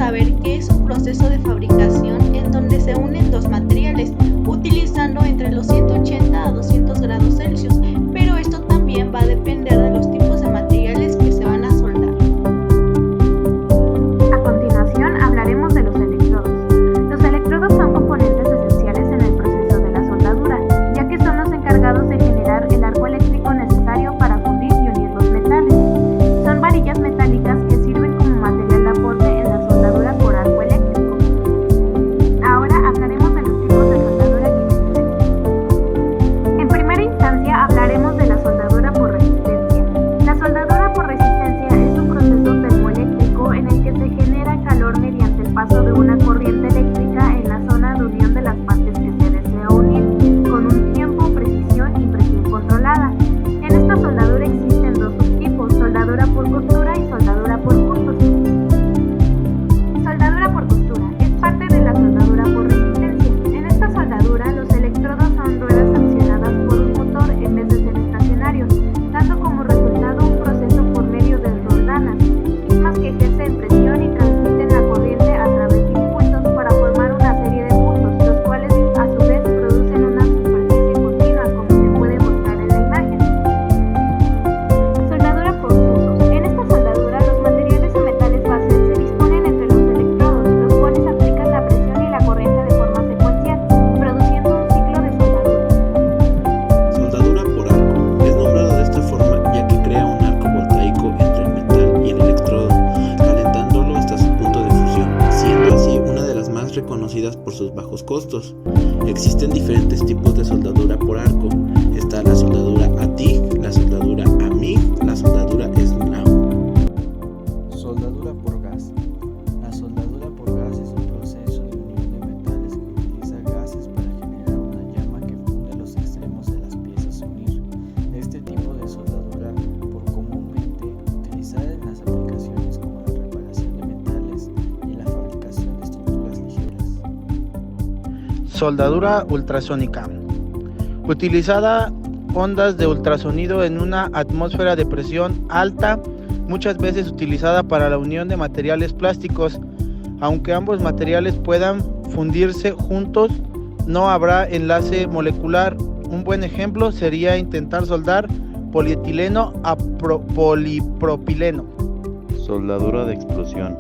saber qué es un proceso de fabricación en donde se unen dos materiales, utilizando entre los 180 a 200 grados Celsius, pero esto también va a depender de los tipos de materiales que se van a soldar. A continuación hablaremos de los electrodos. Los electrodos son componentes esenciales en el proceso de la soldadura, ya que son los encargados de generar el arco eléctrico necesario para fundir y unir los metales. Son varillas metálicas que sirven como material de aporte en la soldadura por arco eléctrico. Ahora hablaremos de los tipos de soldadura que existen. En primera instancia hablaremos de la soldadura por resistencia. La soldadura por resistencia es un proceso termoeléctrico en el que se genera calor mediante el paso de una corriente eléctrica en la zona de unión de las partes que se desea unir, con un tiempo, precisión y presión controlada. En esta soldadura existen dos subtipos, soldadura por costura y soldadura por puntos. Soldadura por costura es parte de la soldadura por resistencia. En esta soldadura, los electrodos son ruedas accionadas por un motor en vez de ser estacionarios, dando como resultado un proceso por medio de roldanas, mismas que ejercen presión y transmiten la corriente a través de impulsos para formar una serie de puntos, los cuales a su vez producen una superficie continua, como se puede mostrar en la imagen. Soldadura por puntos. En esta soldadura, los materiales o metales bases se disponen entre los electrodos, los cuales aplican la presión y la corriente de forma secuencial, produciendo un ciclo de soldadura. Soldadura por arco. Es nombrado de esta forma ya que crea un arco voltaico entre el metal y el electrodo, calentándolo hasta su punto de fusión, siendo así una de las más reconocidas por sus bajos costos. Existen diferentes tipos de soldadura por arco. Está la soldadura a TIG, la soldadura a MIG, la soldadura SNAW. Soldadura por gas. La soldadura por gas es un proceso de unión de metales que utiliza gases para generar una llama que funde los extremos de las piezas a unir. Este tipo de soldadura, por comúnmente utilizada en las aplicaciones como la reparación de metales y la fabricación de estructuras ligeras. Soldadura ultrasónica. Utilizada ondas de ultrasonido en una atmósfera de presión alta, muchas veces utilizada para la unión de materiales plásticos. Aunque ambos materiales puedan fundirse juntos, no habrá enlace molecular. Un buen ejemplo sería intentar soldar polietileno a polipropileno. Soldadura de explosión.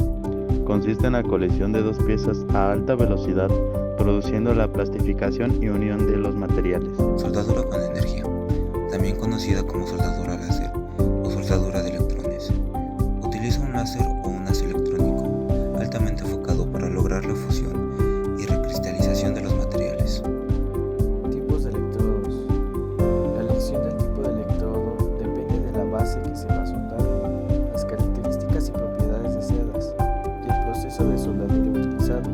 Consiste en la colisión de dos piezas a alta velocidad, produciendo la plastificación y unión de los materiales. Soldadura con energía, también conocida como soldadura láser o soldadura de electrones. Utiliza un láser o un haz electrónico altamente enfocado para lograr la fusión y recristalización de los materiales. Tipos de electrodos. La elección del tipo de electrodo depende de la base que se va a soldar, las características y propiedades deseadas y el proceso de soldadura utilizado.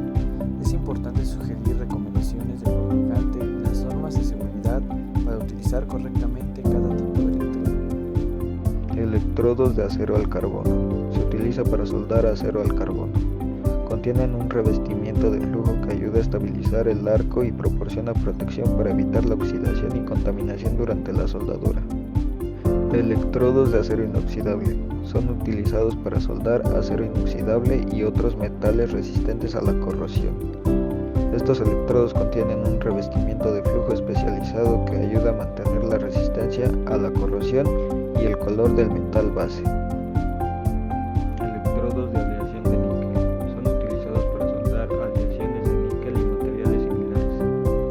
Es importante sugerir recomendaciones del fabricante y las normas de seguridad para utilizar correctamente cada tipo de electrodo. Electrodos de acero al carbono. Se utiliza para soldar acero al carbono. Contienen un revestimiento de flujo que ayuda a estabilizar el arco y proporciona protección para evitar la oxidación y contaminación durante la soldadura. Electrodos de acero inoxidable. Son utilizados para soldar acero inoxidable y otros metales resistentes a la corrosión. Estos electrodos contienen un revestimiento de flujo especializado que ayuda a mantener la resistencia a la corrosión y el color del metal base. Electrodos de aleación de níquel. Son utilizados para soldar aleaciones de níquel y materiales similares.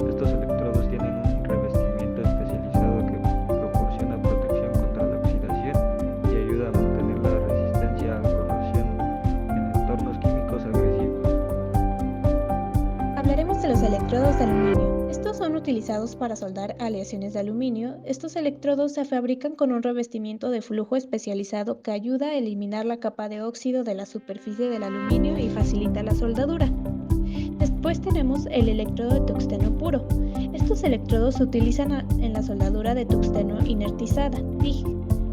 Estos electrodos tienen un revestimiento especializado que proporciona protección contra la oxidación y ayuda a mantener la resistencia a la corrosión en entornos químicos agresivos. Hablaremos de los electrodos de aluminio. Estos son utilizados para soldar aleaciones de aluminio. Estos electrodos se fabrican con un revestimiento de flujo especializado que ayuda a eliminar la capa de óxido de la superficie del aluminio y facilita la soldadura. Después tenemos el electrodo de tungsteno puro. Estos electrodos se utilizan en la soldadura de tungsteno inertizada, TIG.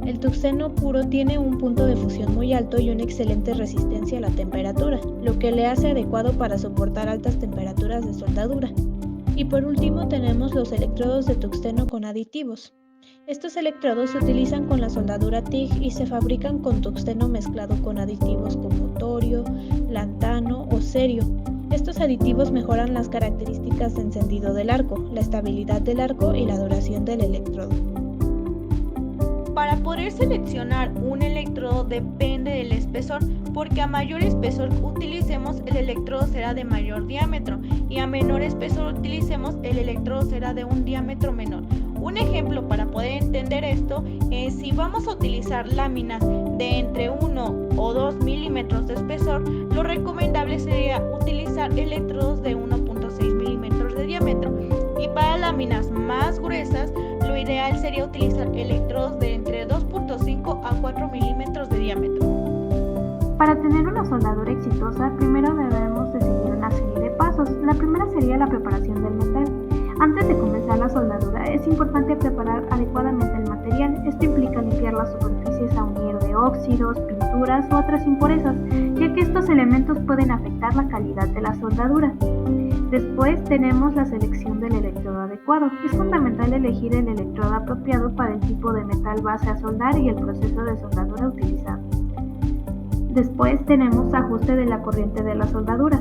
El tungsteno puro tiene un punto de fusión muy alto y una excelente resistencia a la temperatura, lo que le hace adecuado para soportar altas temperaturas de soldadura. Y por último tenemos los electrodos de tungsteno con aditivos. Estos electrodos se utilizan con la soldadura TIG y se fabrican con tungsteno mezclado con aditivos como torio, lantano o cerio. Estos aditivos mejoran las características de encendido del arco, la estabilidad del arco y la duración del electrodo. Para poder seleccionar un electrodo depende del espesor, porque a mayor espesor utilicemos el electrodo será de mayor diámetro y a menor espesor utilicemos el electrodo será de un diámetro menor. Un ejemplo para poder entender esto es si vamos a utilizar láminas de entre 1 o 2 milímetros de espesor, lo recomendable sería utilizar electrodos de 1.6 milímetros de diámetro, y para láminas más gruesas lo ideal sería utilizar electrodos de entre 2.5 a 4 milímetros de diámetro. Para tener una soldadura exitosa, primero debemos de seguir una serie de pasos. La primera sería la preparación del metal. Antes de comenzar la soldadura, es importante preparar adecuadamente el material. Esto implica limpiar las superficies a unir de óxidos, pinturas u otras impurezas, ya que estos elementos pueden afectar la calidad de la soldadura. Después tenemos la selección del electrodo adecuado. Es fundamental elegir el electrodo apropiado para el tipo de metal base a soldar y el proceso de soldadura utilizado. Después tenemos ajuste de la corriente de la soldadura.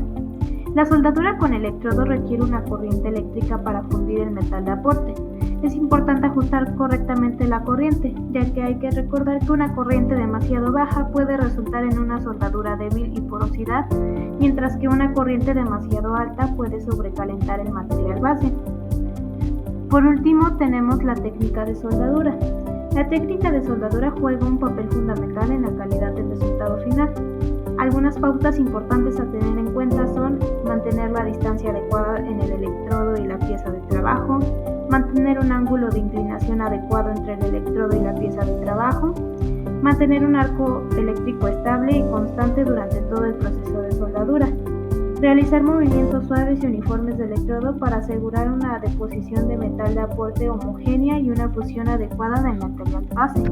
La soldadura con electrodo requiere una corriente eléctrica para fundir el metal de aporte. Es importante ajustar correctamente la corriente, ya que hay que recordar que una corriente demasiado baja puede resultar en una soldadura débil y porosidad, mientras que una corriente demasiado alta puede sobrecalentar el material base. Por último, tenemos la técnica de soldadura. La técnica de soldadura juega un papel fundamental en la calidad del resultado final. Algunas pautas importantes a tener en cuenta son mantener la distancia adecuada en el electrodo y la pieza de trabajo, mantener un ángulo de inclinación adecuado entre el electrodo y la pieza de trabajo, mantener un arco eléctrico estable y constante durante todo el proceso de soldadura, realizar movimientos suaves y uniformes del electrodo para asegurar una deposición de metal de aporte homogénea y una fusión adecuada del material base.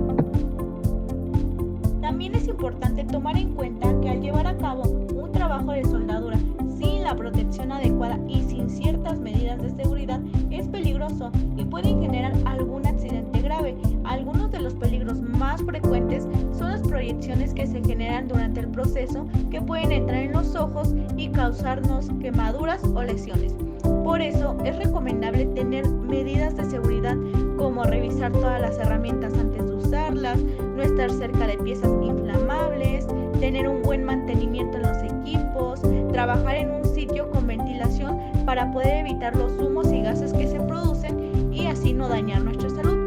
También es importante tomar en cuenta que al llevar a cabo un trabajo de soldadura sin la protección adecuada y sin ciertas medidas de seguridad es peligroso y pueden generar algún accidente grave. Algunos de los peligros más frecuentes son las proyecciones que se generan durante el proceso, que pueden entrar en los ojos y causarnos quemaduras o lesiones. Por eso es recomendable tener medidas de seguridad como revisar todas las herramientas antes de usarlas, no estar cerca de piezas inflamables, tener un buen mantenimiento en los equipos, trabajar en un sitio con ventilación para poder evitar los humos y gases que se producen y así no dañar nuestra salud.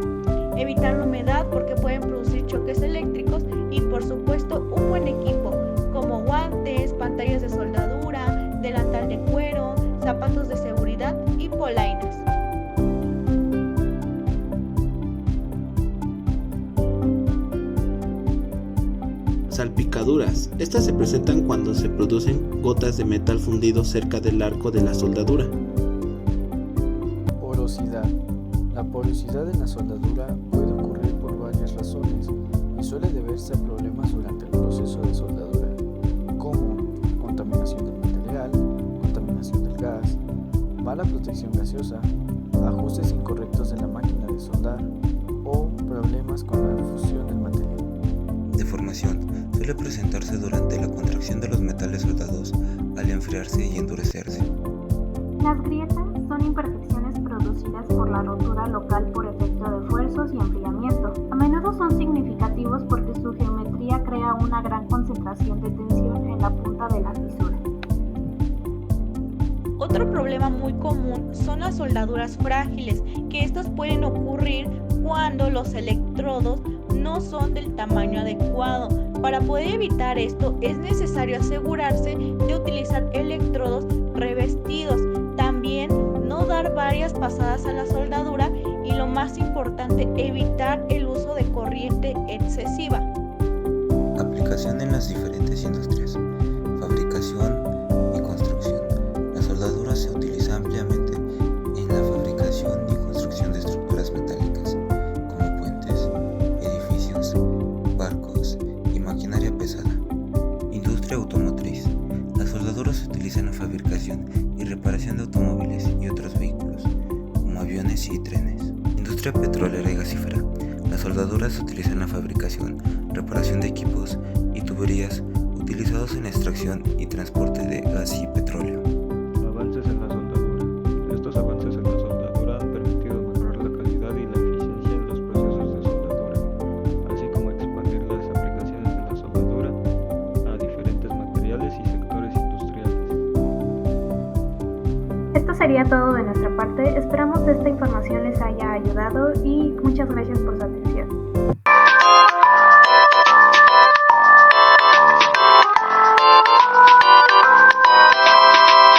Evitar la humedad porque pueden producir choques eléctricos y por supuesto un buen equipo como guantes, pantallas de soldadura, delantal de cuero, zapatos de seguridad y polainas. Salpicaduras. Estas se presentan cuando se producen gotas de metal fundido cerca del arco de la soldadura. Porosidad. La porosidad en la soldadura puede ocurrir por varias razones y suele deberse a problemas durante el proceso de soldadura, como contaminación del material, contaminación del gas, mala protección gaseosa, ajustes incorrectos de la máquina de soldar o problemas con la fusión del material. Deformación suele presentarse durante la contracción de los metales soldados al enfriarse y endurecerse. Las grietas son imperfecciones producidas por la rotura local por efecto de esfuerzos y enfriamiento. A menudo son significativos porque su geometría crea una gran concentración de tensión en la punta de la fisura. Otro problema muy común son las soldaduras frágiles, que estas pueden ocurrir cuando los electrodos no son del tamaño adecuado. Para poder evitar esto es necesario asegurarse de utilizar electrodos revestidos. También no dar varias pasadas a la soldadura y lo más importante, evitar el uso de corriente excesiva. Aplicación en las diferentes industrias. Fabricación y construcción. La soldadura se utiliza ampliamente en la fabricación y construcción de estructuras metálicas, como puentes, edificios, barcos y maquinaria pesada. Industria automotriz. La soldadura se utiliza en la fabricación y reparación de automóviles y otros vehículos, como aviones y trenes. Industria industria petrolera y gasífera. La soldadura se utiliza en la fabricación, reparación de equipos y tuberías utilizados en la extracción y transporte de gas y petróleo. Avances en la soldadura. Estos avances en la soldadura han permitido mejorar la calidad y la eficiencia en los procesos de soldadura, así como expandir las aplicaciones de la soldadura a diferentes materiales y sectores industriales. Esto sería todo de nuestra parte. Esperamos que esta información les haya ayudado y muchas gracias por su atención.